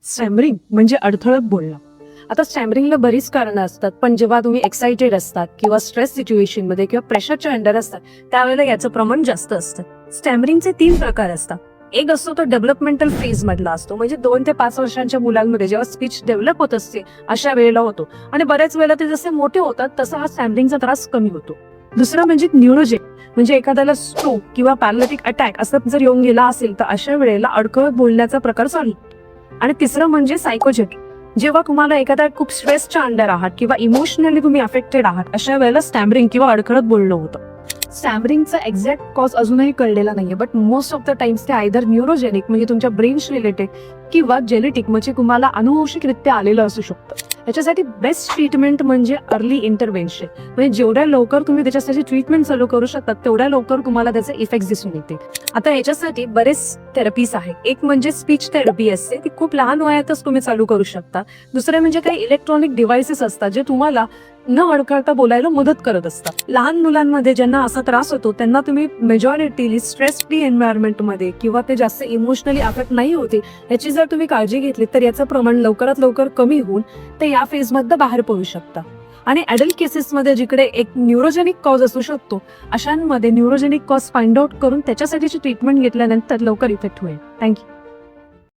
स्टॅमरिंग म्हणजे अडथळत बोलणं. आता स्टॅमरिंगला बरीच कारणं असतात, पण जेव्हा तुम्ही एक्साइटेड असतात किंवा स्ट्रेस सिच्युएशन मध्ये किंवा प्रेशरच्या अंडर असतात त्यावेळेला याचं प्रमाण जास्त असतं. स्टॅमरिंगचे 3 प्रकार असतात. एक असतो तो डेव्हलपमेंटल फेज मधला असतो, म्हणजे 2 ते 5 वर्षांच्या मुलांमध्ये जेव्हा स्पीच डेव्हलप होत असते अशा वेळेला होतो, आणि बऱ्याच वेळेला ते जसे मोठे होतात तसा हा स्टॅमरिंगचा त्रास कमी होतो. दुसरं म्हणजे न्यूरोजेनिक, म्हणजे एखाद्याला स्ट्रोक किंवा पॅरालिटिक अटॅक असं जर येऊन गेला असेल तर अशा वेळेला अडखळत बोलण्याचा प्रकार चालू. आणि तिसरं म्हणजे सायकोजेनिक, जेव्हा तुम्हाला एखाद्या खूप स्ट्रेसच्या अंडर आहात किंवा इमोशनली तुम्ही अफेक्टेड आहात अशा वेळेला स्टॅमरिंग किंवा अडखळत बोलणं होतं. स्टॅमरिंगचा एक्झॅक्ट कॉज अजूनही कळलेला नाहीये, but most of the times ते आयदर न्यूरोजेनिक म्हणजे तुमच्या ब्रेनशी रिलेटेड किंवा जेनेटिक म्हणजे तुम्हाला अनुवंशिकरित्या आलेलं असू शकतं. याच्यासाठी बेस्ट ट्रीटमेंट म्हणजे अर्ली इंटरव्हेन्शन, म्हणजे जेवढ्या लवकर तुम्ही त्याच्यासाठी ट्रीटमेंट चालू करू शकतात तेवढ्या लवकर तुम्हाला त्याचे इफेक्ट दिसून येते. आता याच्यासाठी बरेच थेरपीज आहेत. एक म्हणजे स्पीच थेरपी असते, ती खूप लहान वयातच तुम्ही चालू करू शकता. दुसरे म्हणजे काही इलेक्ट्रॉनिक डिव्हाइसेस असतात जे तुम्हाला न अडखळता बोलायला मदत करत असतात. लहान मुलांमध्ये ज्यांना असा त्रास होतो त्यांना तुम्ही मेजॉरिटीली स्ट्रेस फ्री एन्व्हायरमेंट मध्ये किंवा ते जास्त इमोशनली अफेक्ट नाही होते याची जर तुम्ही काळजी घेतली तर याचं प्रमाण लवकरात लवकर कमी होऊन ते या फेजमधनं बाहेर पडू शकता. आणि ॲडल्ट केसेसमध्ये जिकडे एक न्यूरोजेनिक कॉज असू शकतो अशांमध्ये न्यूरोजेनिक कॉज फाइंड आउट करून त्याच्यासाठीची ट्रीटमेंट घेतल्यानंतर लवकर इफेक्ट होईल. थँक्यू.